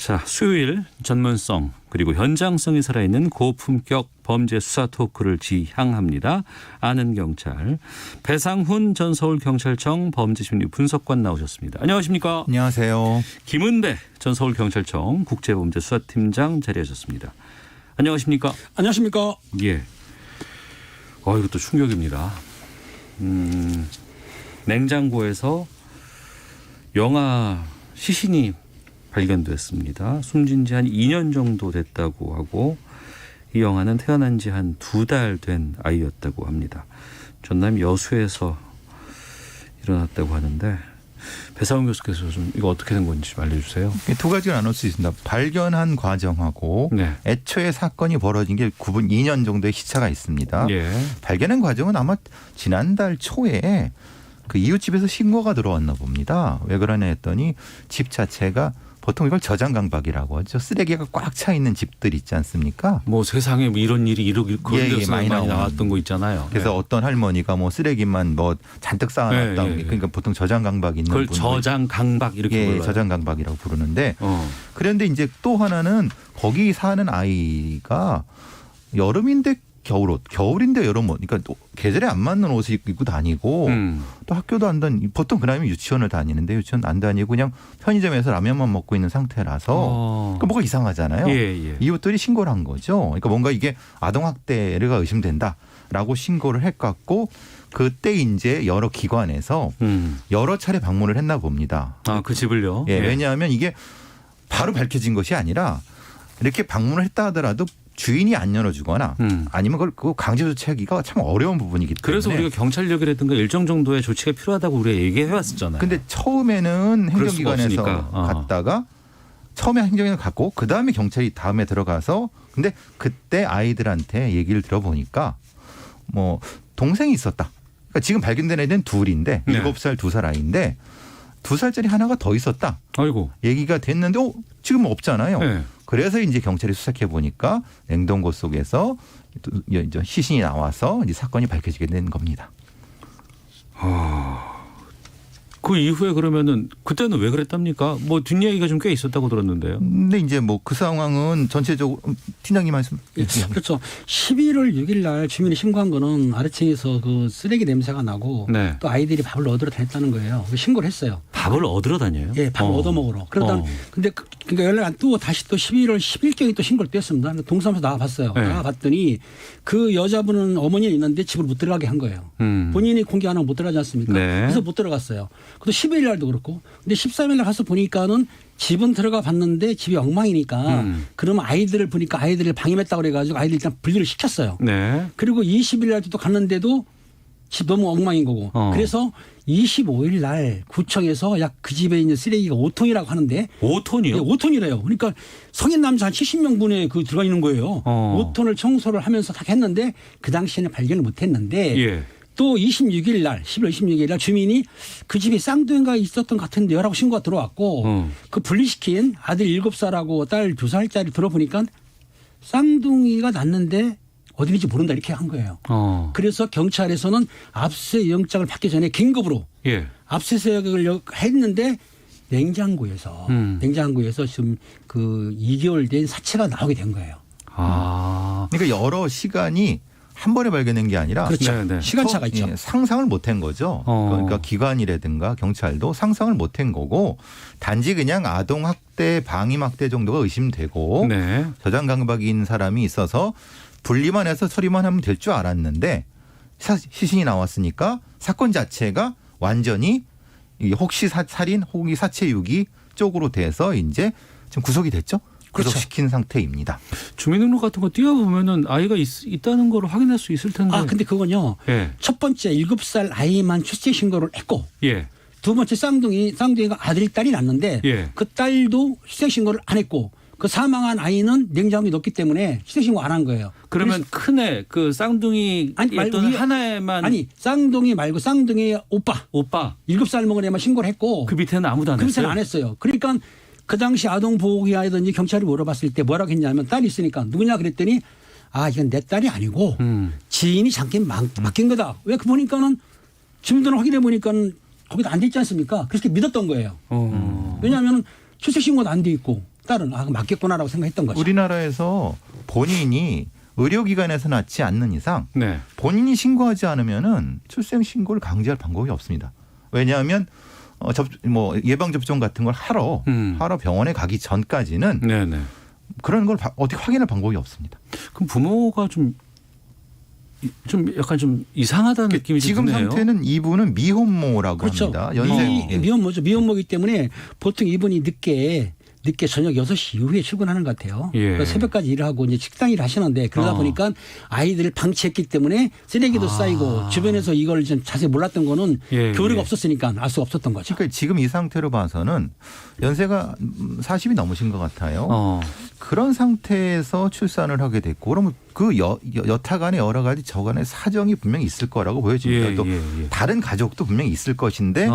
자, 수요일 전문성 그리고 현장성이 살아있는 고품격 범죄 수사 토크를 지향합니다. 아는 경찰 배상훈 전 서울경찰청 범죄심리 분석관 나오셨습니다. 안녕하십니까? 안녕하세요. 김은배 전 서울경찰청 국제범죄수사팀장 자리하셨습니다. 안녕하십니까? 안녕하십니까? 예. 이것도 충격입니다. 냉장고에서 영아 시신이 발견됐습니다. 숨진 지 한 2년 정도 됐다고 하고 이 영아는 태어난 지 한 2달 된 아이였다고 합니다. 전남 여수에서 일어났다고 하는데 배상훈 교수께서 좀 이거 어떻게 된 건지 좀 알려주세요. 두 가지가 나눌 수 있습니다. 발견한 과정하고 네. 애초에 사건이 벌어진 게 2년 정도의 시차가 있습니다. 예. 발견한 과정은 아마 지난달 초에 그 이웃집에서 신고가 들어왔나 봅니다. 왜 그러냐 했더니 집 자체가 보통 이걸 저장강박이라고 하죠. 쓰레기가 꽉 차 있는 집들 있지 않습니까? 뭐 세상에 이런 일이 그런 데서 많이 나오는. 나왔던 거 있잖아요. 그래서 네. 어떤 할머니가 뭐 쓰레기만 뭐 잔뜩 쌓아놨다. 네, 네, 네. 그러니까 보통 저장강박 있는 그걸 분들. 저장강박 이렇게 불러요. 저장강박이라고 부르는데 그런데 그런데 이제 또 하나는 거기 사는 아이가 여름인데 겨울인데 여름 옷, 그러니까 또 계절에 안 맞는 옷을 입고 다니고 또 학교도 안 다니, 보통 그다음에 유치원을 다니는데 유치원 안 다니고 그냥 편의점에서 라면만 먹고 있는 상태라서 그 뭐가 이상하잖아요. 예. 이웃들이 신고를 한 거죠. 그러니까 뭔가 이게 아동학대가 의심된다라고 신고를 했갖고 그때 이제 여러 기관에서 여러 차례 방문을 했나 봅니다. 그 집을요? 예, 왜냐하면 이게 바로 밝혀진 것이 아니라 이렇게 방문을 했다 하더라도 주인이 안 열어주거나 아니면 그걸 강제 조치하기가 참 어려운 부분이기 때문에. 그래서 우리가 경찰력이라든가 일정 정도의 조치가 필요하다고 우리가 얘기해 왔었잖아요. 근데 처음에는 행정기관에서 갔다가 처음에 행정기관 갔고 그다음에 경찰이 다음에 들어가서 근데 그때 아이들한테 얘기를 들어보니까 뭐 동생이 있었다. 그러니까 지금 발견된 애는 둘인데 네. 7살 2살 아이인데 2살짜리 하나가 더 있었다. 아이고. 얘기가 됐는데 지금 없잖아요. 네. 그래서 이제 경찰이 수색해 보니까 냉동고 속에서 시신이 나와서 이제 사건이 밝혀지게 된 겁니다. 그 이후에 그러면은 그때는 왜 그랬답니까? 뭐 뒷이야기가 좀 꽤 있었다고 들었는데요. 근데 이제 뭐 그 상황은 전체적으로 팀장님 말씀. 그렇죠. 11월 6일 날 주민이 신고한 거는 아래층에서 그 쓰레기 냄새가 나고 네. 또 아이들이 밥을 얻으러 다녔다는 거예요. 신고를 했어요. 밥을 얻으러 다녀요? 예, 밥을 얻어먹으러. 그러다 근데 그러니까 연락 안 뜨고 다시 또 11월 10일경에 또 신고를 떼었습니다. 동사무소 나와봤어요. 네. 나와봤더니 그 여자분은 어머니는 있는데 집을 못 들어가게 한 거예요. 본인이 공개 안 하고 못 들어가지 않습니까? 네. 그래서 못 들어갔어요. 그것도 12일 날도 그렇고. 근데 13일 날 가서 보니까는 집은 들어가 봤는데 집이 엉망이니까 그러면 아이들을 보니까 아이들을 방임했다고 그래가지고 아이들 일단 분리를 시켰어요. 네. 그리고 20일 날도 또 갔는데도 집 너무 엉망인 거고. 그래서 25일 날 구청에서 약 그 집에 있는 쓰레기가 5톤이라고 하는데 5톤이요? 네, 5톤이래요. 그러니까 성인 남자 한 70명분에 그 들어가 있는 거예요. 5톤을 청소를 하면서 다 했는데 그 당시에는 발견을 못 했는데 예. 또 26일 날 11월 26일 날 주민이 그 집에 쌍둥이가 있었던 것 같은데요 라고 신고가 들어왔고 그 분리시킨 아들 7살하고 딸 2살짜리 들어보니까 쌍둥이가 났는데 어디인지 모른다 이렇게 한 거예요. 그래서 경찰에서는 압수수색 영장을 받기 전에 긴급으로 예. 압수수색을 했는데 냉장고에서 지금 그 2개월 된 사체가 나오게 된 거예요. 그러니까 여러 시간이 한 번에 발견된 게 아니라 그렇죠. 네. 시간차가 있죠. 상상을 못한 거죠. 그러니까 기관이라든가 경찰도 상상을 못한 거고 단지 그냥 아동학대, 방임학대 정도가 의심되고 네. 저장강박인 사람이 있어서 분리만 해서 처리만 하면 될 줄 알았는데 시신이 나왔으니까 사건 자체가 완전히 혹시 살인, 혹시 사체 유기 쪽으로 돼서 이제 지금 구속이 됐죠. 그렇죠. 구속시킨 상태입니다. 주민등록 같은 거 띄워보면은 아이가 있다는 걸 확인할 수 있을 텐데. 근데 그건요. 예. 첫 번째 7살 아이만 출생 신고를 했고 예. 두 번째 쌍둥이가 아들, 딸이 낳는데 예. 그 딸도 출생 신고를 안 했고 그 사망한 아이는 냉장고에 넣었기 때문에 출생 신고 안 한 거예요. 그러면 큰애 그 쌍둥이 있던 하나에만 쌍둥이 말고 쌍둥이 오빠 7살 먹은 애만 신고를 했고 그 밑에는 아무도 안 그 했어요. 밑에는 안 했어요. 그러니까 그 당시 아동보호기관이든지 경찰이 물어봤을 때 뭐라고 했냐면 딸이 있으니까 누구냐 그랬더니 이건 내 딸이 아니고 지인이 잠깐 맡긴 거다. 왜 그 보니까는 주민등록 확인해 보니까는 거기다 안 돼 있지 않습니까? 그렇게 믿었던 거예요. 왜냐하면 출생신고도 안 돼 있고 딸은 맞겠구나라고 생각했던 거죠. 우리나라에서 본인이 의료기관에서 낳지 않는 이상 네. 본인이 신고하지 않으면은 출생 신고를 강제할 방법이 없습니다. 왜냐하면 예방 접종 같은 걸 하러 병원에 가기 전까지는 네네. 그런 걸 어떻게 확인할 방법이 없습니다. 그럼 부모가 좀 약간 좀 이상하다는 느낌이 지금 드네요. 상태는 이분은 미혼모라고 그렇죠. 합니다. 미혼모죠. 미혼모이기 때문에 보통 이분이 늦게 저녁 6시 이후에 출근하는 것 같아요. 예. 그러니까 새벽까지 일을 하고 이제 식당 일을 하시는데 그러다 보니까 아이들을 방치했기 때문에 쓰레기도 쌓이고 주변에서 이걸 좀 자세히 몰랐던 거는 교류가 없었으니까 알 수 없었던 거죠. 그러니까 지금 이 상태로 봐서는 연세가 40이 넘으신 것 같아요. 그런 상태에서 출산을 하게 됐고 그러면 그 여타간에 여러 가지 저간의 사정이 분명히 있을 거라고 보여집니다. 또 다른 가족도 분명히 있을 것인데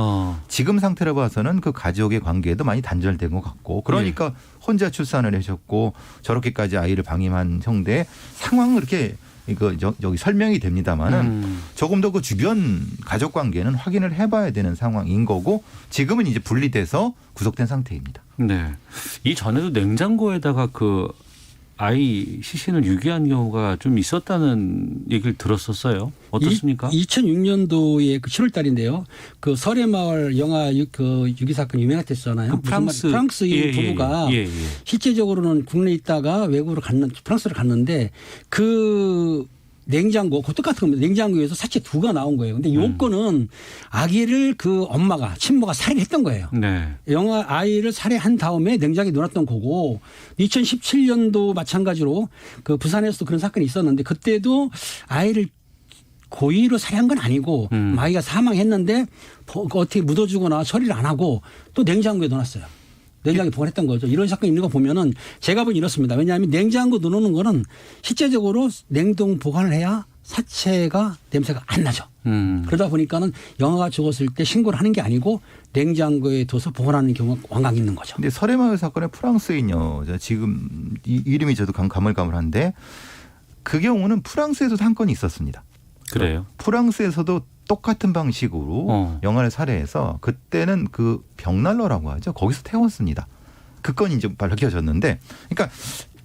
지금 상태로 봐서는 그 가족의 관계도 많이 단절된 것 같고 그러니까 혼자 출산을 하셨고 저렇게까지 아이를 방임한 형태의 상황을 이렇게 여기 설명이 됩니다만은 조금 더 그 주변 가족 관계는 확인을 해봐야 되는 상황인 거고 지금은 이제 분리돼서 구속된 상태입니다. 네. 이 전에도 냉장고에다가 그 아이 시신을 유기한 경우가 좀 있었다는 얘기를 들었었어요. 어떻습니까? 2006년도에 그 7월 달인데요. 그 설해마을 영화 그 유기 사건 유명했었잖아요. 그 프랑스인 부부가 실제적으로는 국내에 있다가 외국으로 프랑스를 갔는데 그 냉장고, 그 똑같은 겁니다. 냉장고에서 사체 2가 나온 거예요. 근데 요건은 아기를 그 친모가 살해했던 거예요. 네. 아이를 살해한 다음에 냉장고에 넣어놨던 거고 2017년도 마찬가지로 그 부산에서도 그런 사건이 있었는데 그때도 아이를 고의로 살해한 건 아니고 아이가 사망했는데 어떻게 묻어주거나 처리를 안 하고 또 냉장고에 넣어놨어요. 냉장고에 보관했던 거죠. 이런 사건이 있는 거 보면은 제가 보니 이렇습니다. 왜냐하면 냉장고 넣어놓는 거는 실제적으로 냉동 보관을 해야 사체가 냄새가 안 나죠. 그러다 보니까는 영아가 죽었을 때 신고를 하는 게 아니고 냉장고에 둬서 보관하는 경우가 왕왕 있는 거죠. 근데 설해마을 사건의 프랑스인 여자 지금 이름이 저도 가물가물한데 그 경우는 프랑스에서도 한 건이 있었습니다. 그래요? 프랑스에서도 똑같은 방식으로 영아를 살해해서 그때는 그 벽난로라고 하죠. 거기서 태웠습니다. 그 건이 이제 밝혀졌는데 그러니까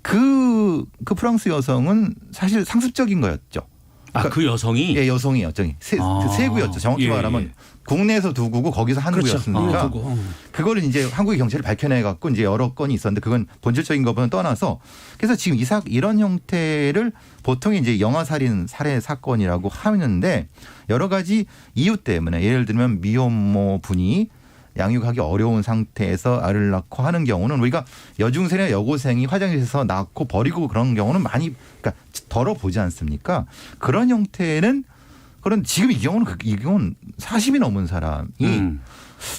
그 프랑스 여성은 사실 상습적인 거였죠. 그러니까 그 여성이? 예, 여성이었죠. 세구였죠. 정확히 말하면 국내에서 두고고 거기서 한국이었으니까 그거를 이제 한국의 경찰이 밝혀내 갖고 이제 여러 건이 있었는데 그건 본질적인 것보다는 떠나서 그래서 지금 이런 형태를 보통 이제 영아살인 살해 사건이라고 하는데 여러 가지 이유 때문에 예를 들면 미혼모 분이 양육하기 어려운 상태에서 아이를 낳고 하는 경우는 우리가 여중생이나 여고생이 화장실에서 낳고 버리고 그런 경우는 많이 그러니까 덜어 보지 않습니까? 그런 형태는 지금 이 경우는 40이 넘은 사람이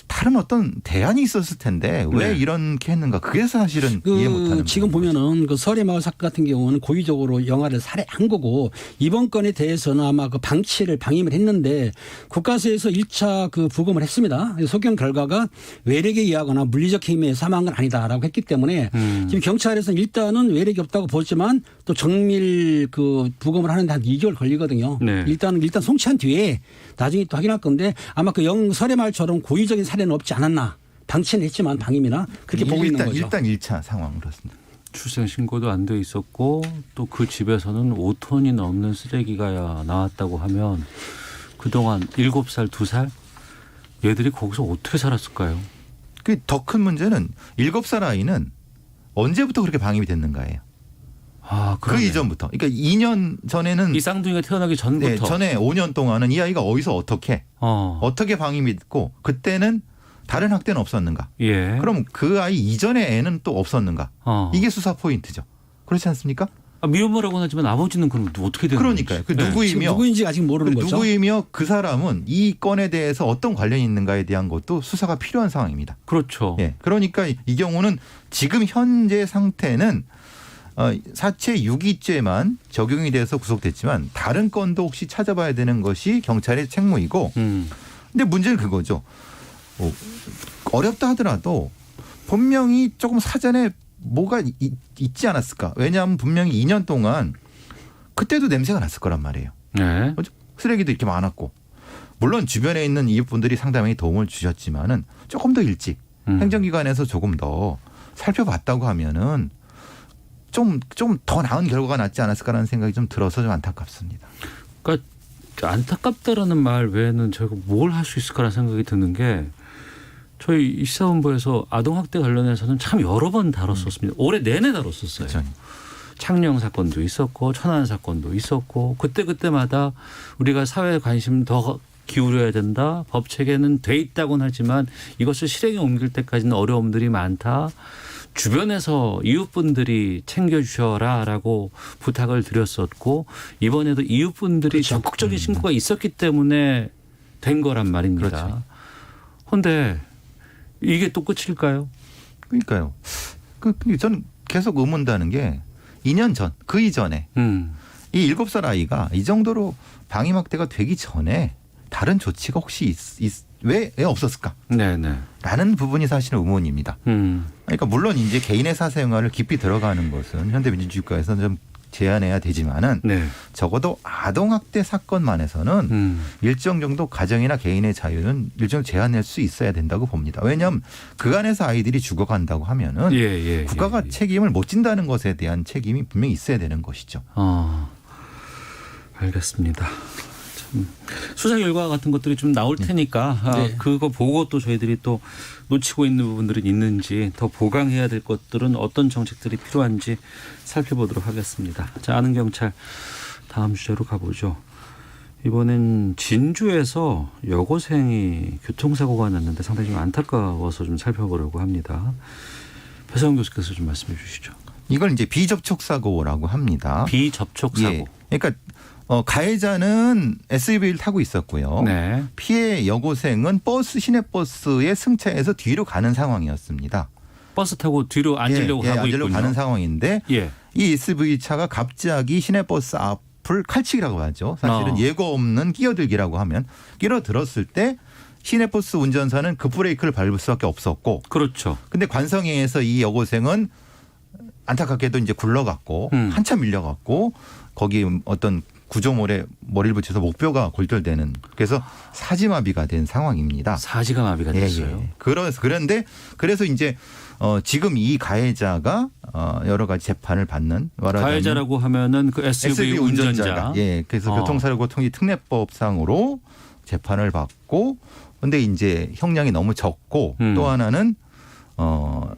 다른 어떤 대안이 있었을 텐데 왜 이렇게 했는가? 그게 사실은 이해 못하는. 지금 보면은 그 설해마을 사건 같은 경우는 고의적으로 영아를 살해한 거고 이번 건에 대해서는 아마 그 방임을 했는데 국가서에서 1차 그 부검을 했습니다. 소견 결과가 외력에 의하거나 물리적 힘에 사망한 건 아니다라고 했기 때문에 지금 경찰에서는 일단은 외력이 없다고 보지만 또 정밀 그 부검을 하는데 한 2개월 걸리거든요. 네. 일단 송치한 뒤에 나중에 또 확인할 건데 아마 그 설해마을처럼 고의적인 살해는 없지 않았나. 방치는 했지만 방임이나 그렇게 보고 있는 거죠. 일단 1차 상황 그렇습니다. 출생 신고도 안 돼 있었고 또 그 집에서는 5톤이 넘는 쓰레기가 나왔다고 하면 그동안 7살, 2살 얘들이 거기서 어떻게 살았을까요? 그 더 큰 문제는 7살 아이는 언제부터 그렇게 방임이 됐는가예요. 그 이전부터. 그러니까 2년 전에는 이 쌍둥이가 태어나기 전부터. 네, 전에 5년 동안은 이 아이가 어디서 어떻게 방임이 됐고 그때는 다른 학대는 없었는가? 예. 그럼 그 아이 이전에 애는 또 없었는가? 이게 수사 포인트죠. 그렇지 않습니까? 미혼모라고는 하지만 아버지는 그럼 어떻게 되는 거죠? 그러니까요. 그 누구인지 아직 모르는 거죠. 누구이며 그 사람은 이 건에 대해서 어떤 관련이 있는가에 대한 것도 수사가 필요한 상황입니다. 그렇죠. 예. 그러니까 이 경우는 지금 현재 상태는 사체 유기죄만 적용이 돼서 구속됐지만 다른 건도 혹시 찾아봐야 되는 것이 경찰의 책무이고 근데 문제는 그거죠. 어렵다 하더라도 분명히 조금 사전에 뭐가 있지 않았을까. 왜냐하면 분명히 2년 동안 그때도 냄새가 났을 거란 말이에요. 네. 쓰레기도 이렇게 많았고 물론 주변에 있는 이웃분들이 상당히 도움을 주셨지만은 조금 더 일찍 행정기관에서 조금 더 살펴봤다고 하면은 좀 더 나은 결과가 낫지 않았을까라는 생각이 좀 들어서 좀 안타깝습니다. 그러니까 안타깝다라는 말 외에는 저희가 뭘 할 수 있을까라는 생각이 드는 게 저희 시사본부에서 아동학대 관련해서는 참 여러 번 다뤘었습니다. 올해 내내 다뤘었어요. 그렇죠. 창녕 사건도 있었고 천안 사건도 있었고 그때마다 우리가 사회 관심 더 기울여야 된다. 법 체계는 돼 있다고는 하지만 이것을 실행에 옮길 때까지는 어려움들이 많다. 주변에서 이웃분들이 챙겨주셔라라고 부탁을 드렸었고 이번에도 이웃분들이 그렇죠. 적극적인 신고가 있었기 때문에 된 거란 말입니다. 그런데 이게 또 끝일까요? 그러니까요. 저는 계속 의문다는 게 2년 전, 그 이전에 이 7살 아이가 이 정도로 방임학대가 되기 전에 다른 조치가 혹시 왜 없었을까? 네네. 라는 부분이 사실은 의문입니다. 그러니까 물론 이제 개인의 사생활을 깊이 들어가는 것은 현대민주주의국가에서는 좀 제한해야 되지만은 네. 적어도 아동학대 사건만에서는 일정 정도 가정이나 개인의 자유는 일정 제한할 수 있어야 된다고 봅니다. 왜냐하면 그간에서 아이들이 죽어간다고 하면은 국가가 책임을 못 진다는 것에 대한 책임이 분명히 있어야 되는 것이죠. 알겠습니다. 참 수사 결과 같은 것들이 좀 나올 테니까 그거 보고 또 저희들이 또 놓치고 있는 부분들은 있는지 더 보강해야 될 것들은 어떤 정책들이 필요한지 살펴보도록 하겠습니다. 자, 아는 경찰 다음 주제로 가보죠. 이번엔 진주에서 여고생이 교통사고가 났는데 상당히 좀 안타까워서 좀 살펴보려고 합니다. 배성훈 교수께서 좀 말씀해 주시죠. 이걸 이제 비접촉 사고라고 합니다. 비접촉 사고. 예. 그러니까 가해자는 SUV를 타고 있었고요. 네. 피해 여고생은 시내버스에 승차해서 뒤로 가는 상황이었습니다. 버스 타고 뒤로 앉으려고 하고 앉으려고 있군요. 가는 상황인데 이 SUV 차가 갑자기 시내버스 앞을 칼치기라고 하죠. 사실은 예고 없는 끼어들기라고 하면 끼어들었을 때 시내버스 운전사는 급브레이크를 밟을 수밖에 없었고. 그렇죠. 근데 관성에서 이 여고생은 안타깝게도 이제 굴러갔고 한참 밀려갔고 거기 어떤 구조물에 머리를 붙여서 목뼈가 골절되는 그래서 사지마비가 된 상황입니다. 사지가 마비가 됐어요. 그래서 이제 지금 이 가해자가 여러 가지 재판을 받는 가해자라고 하면은 그 SUV 운전자. 그래서 교통사고통이 특례법상으로 재판을 받고 근데 이제 형량이 너무 적고 또 하나는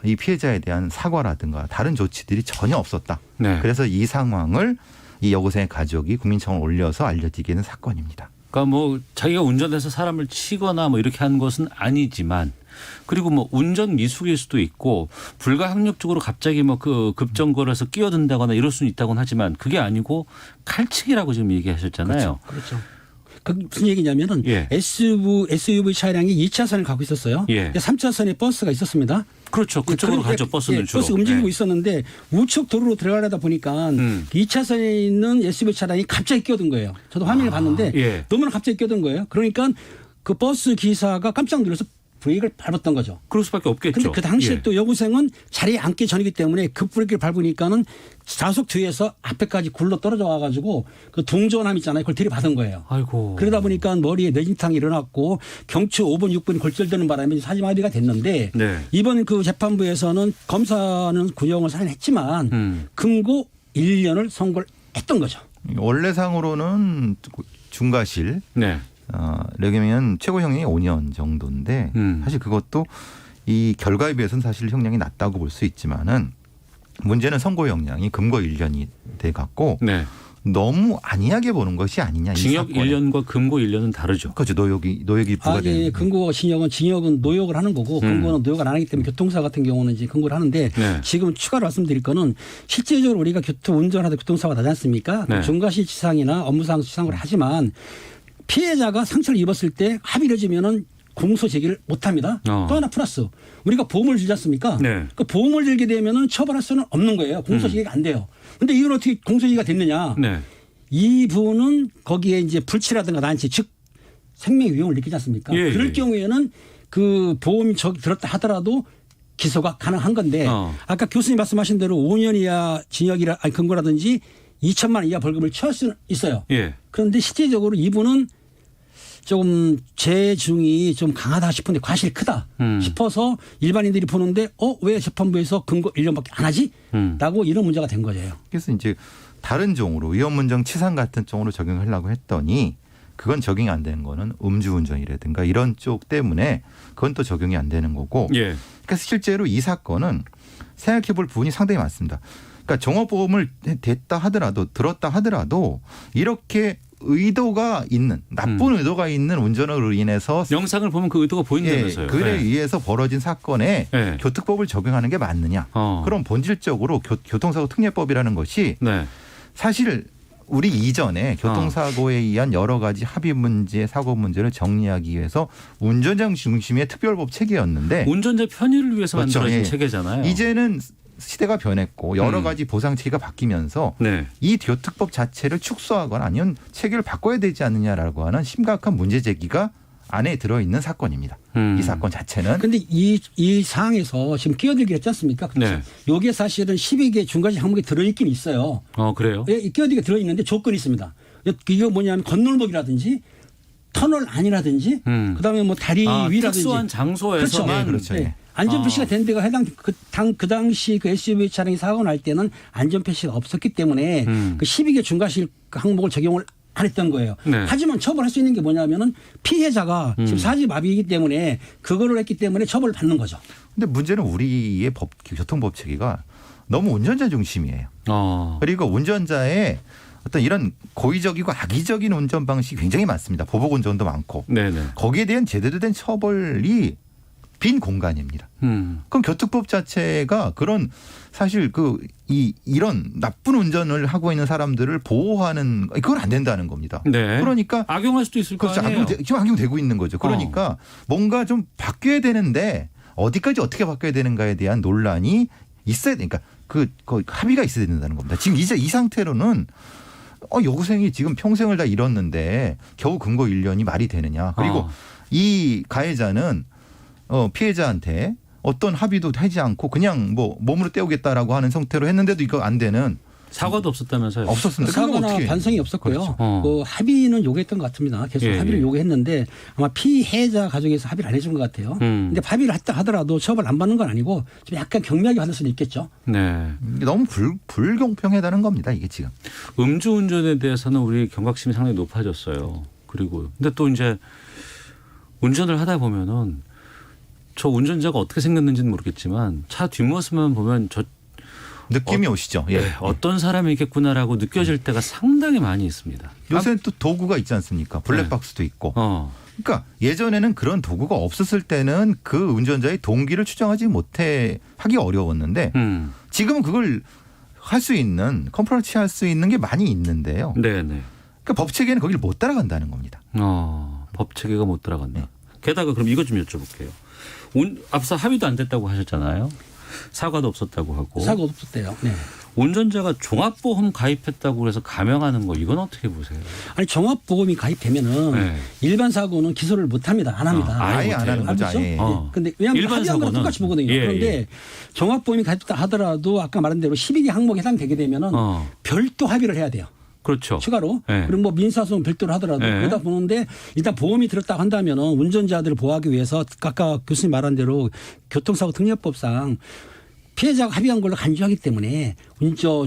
이 피해자에 대한 사과라든가 다른 조치들이 전혀 없었다. 그래서 이 상황을 이 여고생의 가족이 국민청원을 올려서 알려지게 된 사건입니다. 그러니까 뭐 자기가 운전해서 사람을 치거나 뭐 이렇게 한 것은 아니지만 그리고 뭐 운전 미숙일 수도 있고 불가항력적으로 갑자기 뭐 그 급정거려서 끼어든다거나 이럴 수는 있다고는 하지만 그게 아니고 칼치기라고 지금 얘기하셨잖아요. 그렇죠. 그 무슨 얘기냐면은 SUV 차량이 2차선을 가고 있었어요. 3차선에 버스가 있었습니다. 그렇죠. 그쪽으로 가죠. 버스는 주로. 버스 움직이고 있었는데 우측 도로로 들어가려다 보니까 2차선에 있는 SUV 차량이 갑자기 끼어든 거예요. 저도 화면을 봤는데 너무나 갑자기 끼어든 거예요. 그러니까 그 버스 기사가 깜짝 놀라서 브레이크를 밟았던 거죠. 그럴 수밖에 없겠죠. 그런데 그 당시에 또 여고생은 자리에 앉기 전이기 때문에 급브레이크를 밟으니까는 좌석 뒤에서 앞에까지 굴러 떨어져 와가지고 그 동전함 있잖아요. 그걸 들이받은 거예요. 아이고. 그러다 보니까 머리에 뇌진탕이 일어났고 경추 5분 6분이 골절되는 바람에 사지마비가 됐는데 이번 그 재판부에서는 검사는 구형을 살인했지만 금고 1년을 선고를 했던 거죠. 원래상으로는 중과실. 여기면 최고 형량이 5년 정도인데 사실 그것도 이 결과에 비해서는 사실 형량이 낮다고 볼 수 있지만은 문제는 선고 형량이 금고 1년이 돼 갖고 너무 안이하게 보는 것이 아니냐. 징역 1년과 금고 1년은 다르죠. 그렇죠. 노역이 부과되는. 금고와 징역은 노역을 하는 거고 금고는 노역을 안 하기 때문에 교통사 같은 경우는 이제 금고를 하는데 지금 추가로 말씀드릴 거는 실제적으로 우리가 운전하다 교통사고가 나지 않습니까? 중과실치상이나 업무상 치상을 하지만 피해자가 상처를 입었을 때 합의를 지면은 공소 제기를 못 합니다. 또 하나 플러스 우리가 보험을 들지 않습니까? 그 보험을 들게 되면은 처벌할 수는 없는 거예요. 공소 제기가 안 돼요. 근데 이건 어떻게 공소 제기가 됐느냐? 이 부분은 거기에 이제 불치라든가 난치 즉 생명 위험을 느끼지 않습니까? 그럴 경우에는 그 보험이 들었다 하더라도 기소가 가능한 건데 아까 교수님 말씀하신 대로 5년 이하 금고라든지 2천만 원 이하 벌금을 처할 수는 있어요. 그런데 실제적으로 이분은 조금 재중이 좀 강하다 싶은데 과실이 크다 싶어서 일반인들이 보는데 왜 재판부에서 근거 1년밖에 안 하지? 라고 이런 문제가 된 거죠. 그래서 이제 다른 종으로 위험문정 치상 같은 종으로 적용하려고 했더니 그건 적용이 안 되는 거는 음주운전이라든가 이런 쪽 때문에 그건 또 적용이 안 되는 거고. 예. 그러니까 실제로 이 사건은 생각해 볼 부분이 상당히 많습니다. 그러니까 종합보험을 들었다 하더라도 이렇게 의도가 있는 나쁜 의도가 있는 운전으로 인해서 영상을 보면 그 의도가 보인다면서요. 그에 네. 의해서 벌어진 사건에 네. 교특법을 적용하는 게 맞느냐. 그럼 본질적으로 교통사고 특례법이라는 것이 네. 사실 우리 이전에 교통사고에 의한 여러 가지 합의 문제, 사고 문제를 정리하기 위해서 운전자 중심의 특별법 체계였는데 운전자 편의를 위해서 그렇죠. 만들어진 예. 체계잖아요. 이제는 시대가 변했고 여러 가지 보상 체계가 바뀌면서 네. 이 교특법 자체를 축소하거나 아니면 체계를 바꿔야 되지 않느냐라고 하는 심각한 문제 제기가 안에 들어있는 사건입니다. 이 사건 자체는. 그런데 이 사항에서 지금 끼어들기 했지 않습니까? 네. 이게 사실은 12개 중과실 항목이 들어있긴 있어요. 그래요? 예, 끼어들기가 들어있는데 조건이 있습니다. 이게 뭐냐면 건널목이라든지 터널 안이라든지 그다음에 뭐 다리 위라든지 특수한 장소에서만 그렇죠. 예. 안전표시가 된 데가 그 당시 그 SUV 차량이 사고 날 때는 안전표시가 없었기 때문에 그 12개 중과실 항목을 적용을 안 했던 거예요. 네. 하지만 처벌할 수 있는 게 뭐냐면은 피해자가 지금 사지마비이기 때문에 그거를 했기 때문에 처벌을 받는 거죠. 근데 문제는 우리의 교통법 체계가 너무 운전자 중심이에요. 그리고 운전자의 어떤 이런 고의적이고 악의적인 운전 방식이 굉장히 많습니다. 보복 운전도 많고. 네네. 거기에 대한 제대로 된 처벌이 빈 공간입니다. 그럼 교특법 자체가 그런 사실 이런 나쁜 운전을 하고 있는 사람들을 보호하는 그건 안 된다는 겁니다. 네. 그러니까 악용할 수도 있을 거 그렇죠. 아니에요. 지금 악용되고 있는 거죠. 그러니까 뭔가 좀 바뀌어야 되는데 어디까지 어떻게 바뀌어야 되는가에 대한 논란이 있어야 되니까 그 합의가 있어야 된다는 겁니다. 지금 이제 이 상태로는 여고생이 지금 평생을 다 잃었는데 겨우 근거 1년이 말이 되느냐. 그리고 이 가해자는 피해자한테 어떤 합의도 하지 않고 그냥 뭐 몸으로 때우겠다라고 하는 형태로 했는데도 이거 안 되는 사과도 없었다면서요. 없었습니다. 사과나 반성이 없었고요. 그렇죠. 그 합의는 요구했던 것 같습니다. 계속 예, 합의를 예. 요구했는데 아마 피해자 가족에서 합의를 안 해준 것 같아요. 근데 합의를 했다 하더라도 처벌 안 받는 건 아니고 좀 약간 경미하게 받을 수는 있겠죠. 네. 너무 불공평하다는 겁니다. 이게 지금. 음주운전에 대해서는 우리 경각심이 상당히 높아졌어요. 그리고 근데 또 이제 운전을 하다 보면은 저 운전자가 어떻게 생겼는지는 모르겠지만 차 뒷모습만 보면 저 느낌이 오시죠. 예. 네, 어떤 사람이겠구나라고 느껴질 때가 상당히 많이 있습니다. 요새는 또 도구가 있지 않습니까? 블랙박스도 있고. 그러니까 예전에는 그런 도구가 없었을 때는 그 운전자의 동기를 추정하지 하기 어려웠는데 지금은 그걸 할 수 있는 컴프런치 할 수 있는 게 많이 있는데요. 네네. 그러니까 법 체계는 거기를 못 따라간다는 겁니다. 법 체계가 못 따라간다. 게다가 그럼 이것 좀 여쭤볼게요. 앞서 합의도 안 됐다고 하셨잖아요. 사과도 없었다고 하고. 사고 없었대요. 네. 운전자가 종합보험 가입했다고 해서 감형하는 거 이건 어떻게 보세요? 아니 종합보험이 가입되면은 네. 일반 사고는 기소를 못 합니다. 안 합니다. 아예 안 하는 거죠. 그렇죠? 아예. 근데 왜냐하면 일반 합의한 거랑 사고는. 똑같이 보거든요. 예, 그런데 예. 종합보험이 가입됐다 하더라도 아까 말한 대로 12개 항목에 해당되게 되면은 별도 합의를 해야 돼요. 그렇죠. 추가로. 네. 그리고 뭐 민사소송 별도로 하더라도 네. 그러다 보는데 일단 보험이 들었다고 한다면은 운전자들을 보호하기 위해서 아까 교수님 말한 대로 교통사고 특례법상 피해자가 합의한 걸로 간주하기 때문에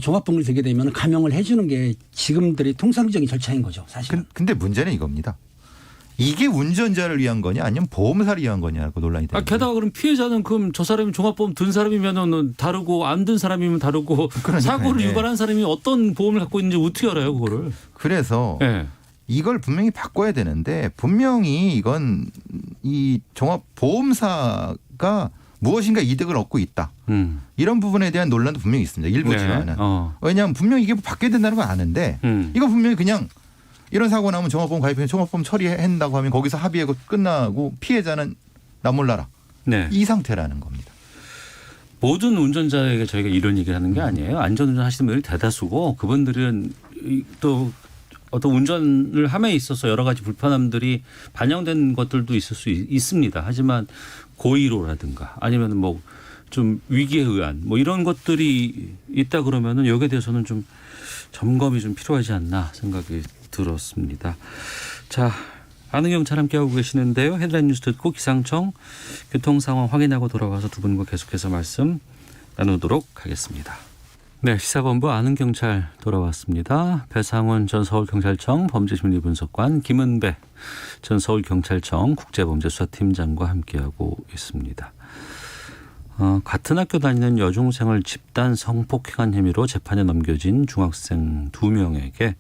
종합보험이 되게 되면 감형을 해 주는 게 지금들이 통상적인 절차인 거죠. 사실. 근데 문제는 이겁니다. 이게 운전자를 위한 거냐 아니면 보험사를 위한 거냐고 논란이 되는 거예요. 게다가 그럼 피해자는 그럼 저 사람이 종합보험 든 사람이면은 다르고 안 든 사람이면 다르고 그러니까요. 사고를 네. 유발한 사람이 어떤 보험을 갖고 있는지 어떻게 알아요 그거를? 그래서 네. 이걸 분명히 바꿔야 되는데 분명히 이건 이 종합보험사가 무엇인가 이득을 얻고 있다. 이런 부분에 대한 논란도 분명히 있습니다. 일부지만은. 네. 왜냐하면 분명히 이게 바뀌어야 된다는 건 아는데 이거 분명히 그냥 이런 사고 나면 종합보험 가입해 종합보험 처리한다고 하면 거기서 합의하고 끝나고 피해자는 나 몰라라. 네. 이 상태라는 겁니다. 모든 운전자에게 저희가 이런 얘기를 하는 게 아니에요. 안전운전 하시는 분들이 대다수고 그분들은 또 어떤 운전을 함에 있어서 여러 가지 불편함들이 반영된 것들도 있을 수 있습니다. 하지만 고의로라든가 아니면 뭐 좀 위기에 의한 뭐 이런 것들이 있다 그러면은 여기에 대해서는 좀 점검이 좀 필요하지 않나 생각이 들었습니다. 자, 아는 경찰 함께하고 계시는데요. 헤드라인 뉴스 듣고 기상청 교통 상황 확인하고 돌아와서 두 분과 계속해서 말씀 나누도록 하겠습니다. 네, 시사본부 아는 경찰 돌아왔습니다. 배상훈 전 서울경찰청 범죄심리분석관, 김은배 전 서울경찰청 국제범죄수사팀장과 함께하고 있습니다. 같은 학교 다니는 여중생을 집단 성폭행한 혐의로 재판에 넘겨진 중학생 2명에게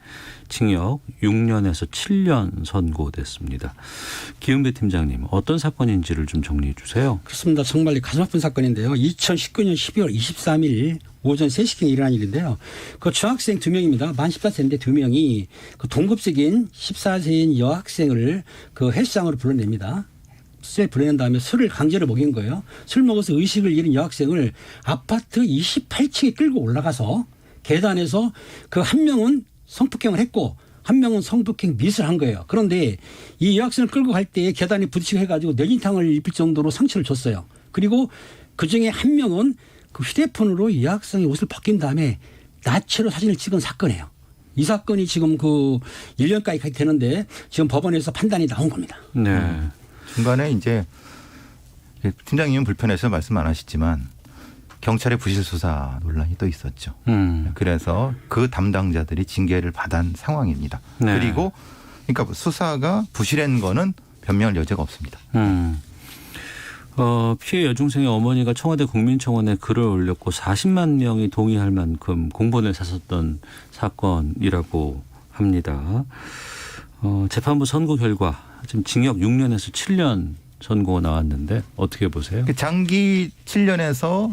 징역 6년에서 7년 선고됐습니다. 김은배 팀장님, 어떤 사건인지를 좀 정리해 주세요. 그렇습니다. 정말 가슴 아픈 사건인데요. 2019년 12월 23일 오전 3시경에 일어난 일인데요. 그 중학생 2명입니다. 만 14세인데 2명이 그 동급생인 14세인 여학생을 그 헬스장으로 불러냅니다. 술 불러낸 다음에 술을 강제로 먹인 거예요. 술 먹어서 의식을 잃은 여학생을 아파트 28층에 끌고 올라가서 계단에서 그 한 명은 성폭행을 했고 한 명은 성폭행 미수를 한 거예요. 그런데 이 여학생을 끌고 갈 때 계단에 부딪히고 해가지고 뇌진탕을 입힐 정도로 상처를 줬어요. 그리고 그중에 한 명은 그 휴대폰으로 이 여학생의 옷을 벗긴 다음에 나체로 사진을 찍은 사건이에요. 이 사건이 지금 그 1년까지 되는데 지금 법원에서 판단이 나온 겁니다. 네. 중간에 이제 팀장님은 불편해서 말씀 안 하시지만 경찰의 부실 수사 논란이 또 있었죠. 그래서 그 담당자들이 징계를 받은 상황입니다. 네. 그리고 그러니까 수사가 부실한 거는 변명할 여지가 없습니다. 피해 여중생의 어머니가 청와대 국민청원에 글을 올렸고 40만 명이 동의할 만큼 공분을 샀었던 사건이라고 합니다. 재판부 선고 결과 지금 징역 6년에서 7년 선고가 나왔는데 어떻게 보세요? 장기 7년에서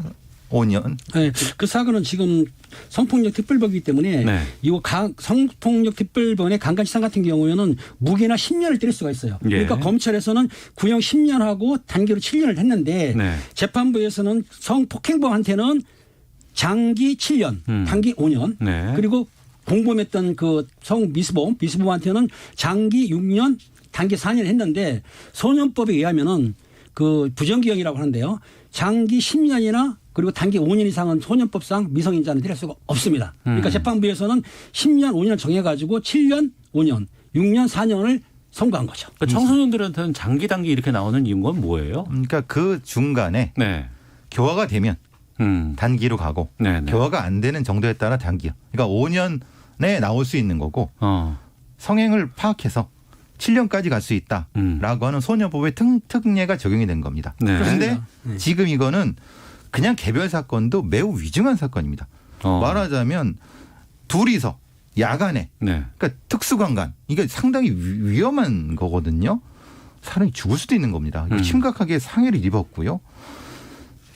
5년. 네, 그 사건은 지금 성폭력 특별법이기 때문에 네. 이거 성폭력 특별법의 강간치상 같은 경우에는 무게나 10년을 때릴 수가 있어요. 예. 그러니까 검찰에서는 구형 10년하고 단계로 7년을 했는데 네. 재판부에서는 성폭행범한테는 장기 7년, 단기 5년, 네. 그리고 공범했던 그 미수범한테는 장기 6년, 단기 4년 했는데 소년법에 의하면은 그 부정기형이라고 하는데요. 장기 10년이나 그리고 단기 5년 이상은 소년법상 미성인자는 때릴 수가 없습니다. 그러니까 재판부에서는 10년, 5년 정해가지고 7년, 5년, 6년, 4년을 선고한 거죠. 그러니까 청소년들한테는 장기 단기 이렇게 나오는 이유가 뭐예요? 그러니까 그 중간에 네. 교화가 되면 단기로 가고 네네. 교화가 안 되는 정도에 따라 단기요. 그러니까 5년에 나올 수 있는 거고 성행을 파악해서 7년까지 갈 수 있다라고 하는 소년법의 특례가 적용이 된 겁니다. 네. 그런데 네. 지금 이거는 그냥 개별 사건도 매우 위중한 사건입니다. 말하자면 둘이서 야간에 네. 그러니까 특수강간 이게 상당히 위험한 거거든요. 사람이 죽을 수도 있는 겁니다. 심각하게 상해를 입었고요.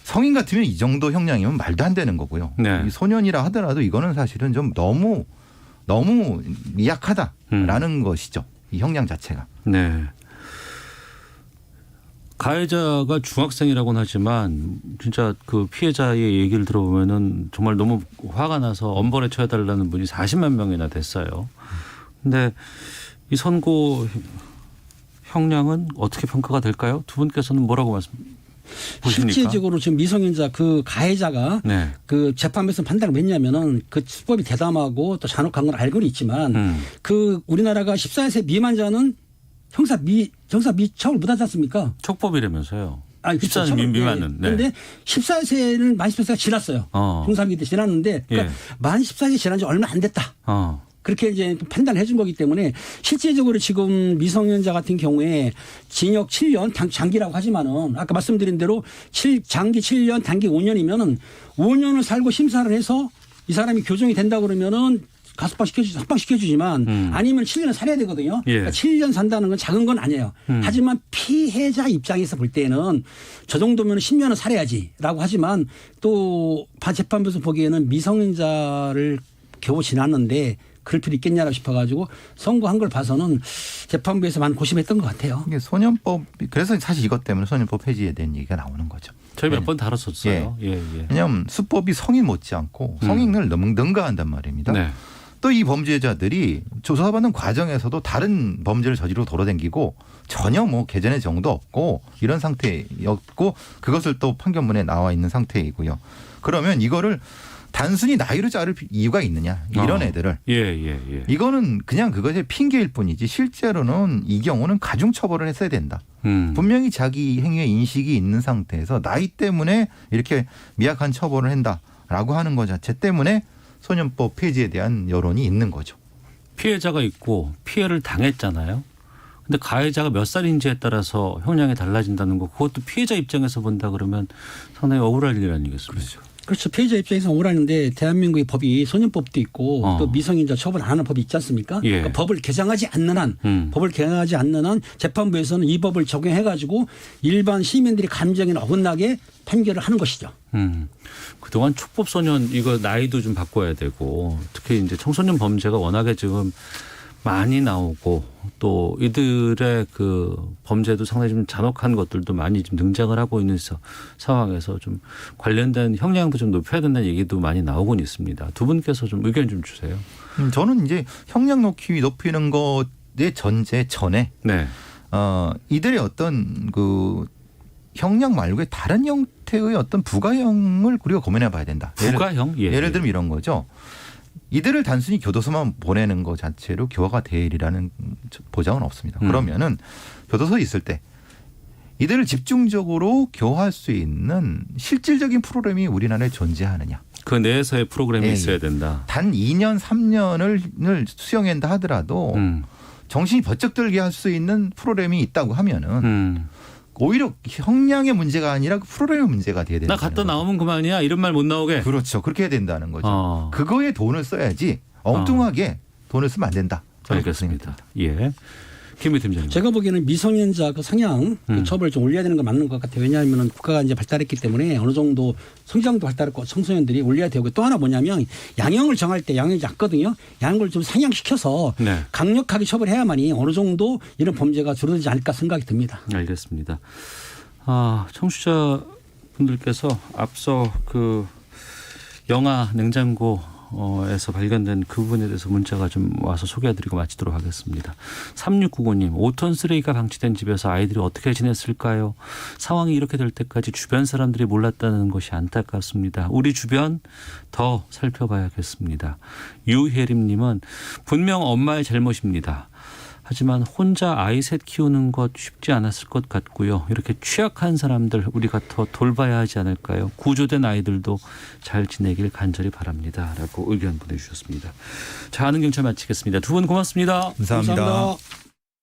성인 같으면 이 정도 형량이면 말도 안 되는 거고요. 네. 소년이라 하더라도 이거는 사실은 좀 너무 미약하다라는 것이죠. 이 형량 자체가. 네. 가해자가 중학생이라고는 하지만 진짜 그 피해자의 얘기를 들어보면은 정말 너무 화가 나서 엄벌에 처해달라는 분이 40만 명이나 됐어요. 근데 이 선고 형량은 어떻게 평가가 될까요? 두 분께서는 뭐라고 보십니까? 실질적으로 지금 미성년자 그 가해자가 네. 그 재판에서 판단을 했냐면은 그 수법이 대담하고 또 잔혹한 건 알고는 있지만 그 우리나라가 14세 미만자는 형사 미처벌 못하지 않습니까? 촉법이라면서요. 아니, 14세 미만은. 네. 그런데 14세는 만 14세가 지났어요. 중3기 때 지났는데 그러니까 만 14세 지난 지 얼마 안 됐다. 그렇게 이제 판단을 해준 거기 때문에 실제적으로 지금 미성년자 같은 경우에 징역 7년 장기라고 하지만은 아까 말씀드린 대로 장기 7년 단기 5년이면은 5년을 살고 심사를 해서 이 사람이 교정이 된다 그러면은 석방시켜주지만 아니면 7년을 살아야 되거든요. 예. 그러니까 7년 산다는 건 작은 건 아니에요. 하지만 피해자 입장에서 볼 때는 저 정도면 10년은 살아야지라고 하지만 또 재판부에서 보기에는 미성년자를 겨우 지났는데 그럴 필요 있겠냐라고 싶어가지고 선고한 걸 봐서는 재판부에서 많이 고심했던 것 같아요. 이게 소년법 그래서 사실 이것 때문에 소년법 폐지에 대한 얘기가 나오는 거죠. 저희 몇 번 다뤘었어요. 예. 왜냐하면 수법이 성인 못지않고 성인을 너무 능가한단 말입니다. 네. 또 이 범죄자들이 조사받는 과정에서도 다른 범죄를 저지르고 돌아다니고 전혀 뭐 개전의 정도 없고 이런 상태였고 그것을 또 판결문에 나와 있는 상태이고요. 그러면 이거를 단순히 나이로 자를 이유가 있느냐 이런 애들을 예. 이거는 그냥 그것의 핑계일 뿐이지 실제로는 이 경우는 가중처벌을 했어야 된다. 분명히 자기 행위의 인식이 있는 상태에서 나이 때문에 이렇게 미약한 처벌을 한다라고 하는 것 자체 때문에 소년법 폐지에 대한 여론이 있는 거죠. 피해자가 있고 피해를 당했잖아요. 근데 가해자가 몇 살인지에 따라서 형량이 달라진다는 거 그것도 피해자 입장에서 본다 그러면 상당히 억울할 일 아니겠습니까? 그렇죠. 피해자 입장에서 억울하는데 대한민국의 법이 소년법도 있고 또 미성년자 처벌 안 하는 법이 있지 않습니까? 예. 그러니까 법을 개정하지 않는 한 재판부에서는 이 법을 적용해 가지고 일반 시민들이 감정에 어긋나게 판결을 하는 것이죠. 그동안 촉법 소년 이거 나이도 좀 바꿔야 되고 특히 이제 청소년 범죄가 워낙에 지금 많이 나오고 또 이들의 그 범죄도 상당히 좀 잔혹한 것들도 많이 좀 등장을 하고 있는 상황에서 좀 관련된 형량도 좀 높여야 된다는 얘기도 많이 나오곤 있습니다. 두 분께서 좀 의견 좀 주세요. 저는 이제 형량 높이는 것의 전에 네. 이들의 어떤 그 형량 말고의 다른 형태의 어떤 부가형을 우리가 고민해 봐야 된다. 부가형? 예를 들면 이런 거죠. 이들을 단순히 교도소만 보내는 것 자체로 교화가 되리라는 보장은 없습니다. 그러면은 교도소에 있을 때 이들을 집중적으로 교화할 수 있는 실질적인 프로그램이 우리나라에 존재하느냐. 그 내에서의 프로그램이 있어야 된다. 단 2년 3년을 수용한다 하더라도 정신이 번쩍 들게 할 수 있는 프로그램이 있다고 하면은 오히려 형량의 문제가 아니라 그 프로그램의 문제가 돼야 된다. 나 갔다 나오면 그만이야 이런 말 못 나오게. 그렇죠. 그렇게 해야 된다는 거죠. 그거에 돈을 써야지 엉뚱하게 돈을 쓰면 안 된다. 알겠습니다. 예. 김 팀장님. 제가 보기에는 미성년자 그 상향 그 처벌을 좀 올려야 되는 건 맞는 것 같아요. 왜냐하면 국가가 이제 발달했기 때문에 어느 정도 성장도 발달했고 청소년들이 올려야 되고 또 하나 뭐냐면 양형을 정할 때 양형이 작거든요. 양형을 좀 상향시켜서 네. 강력하게 처벌해야만이 어느 정도 이런 범죄가 줄어들지 않을까 생각이 듭니다. 알겠습니다. 청취자 분들께서 앞서 그 영아 냉장고에서 발견된 그 부분에 대해서 문자가 좀 와서 소개해드리고 마치도록 하겠습니다. 3699님 5톤 쓰레기가 방치된 집에서 아이들이 어떻게 지냈을까요? 상황이 이렇게 될 때까지 주변 사람들이 몰랐다는 것이 안타깝습니다. 우리 주변 더 살펴봐야겠습니다. 유혜림님은 분명 엄마의 잘못입니다. 하지만 혼자 아이 셋 키우는 것 쉽지 않았을 것 같고요. 이렇게 취약한 사람들 우리가 더 돌봐야 하지 않을까요? 구조된 아이들도 잘 지내길 간절히 바랍니다. 라고 의견 보내주셨습니다. 자, 아는 경찰 마치겠습니다. 두 분 고맙습니다. 감사합니다. 감사합니다.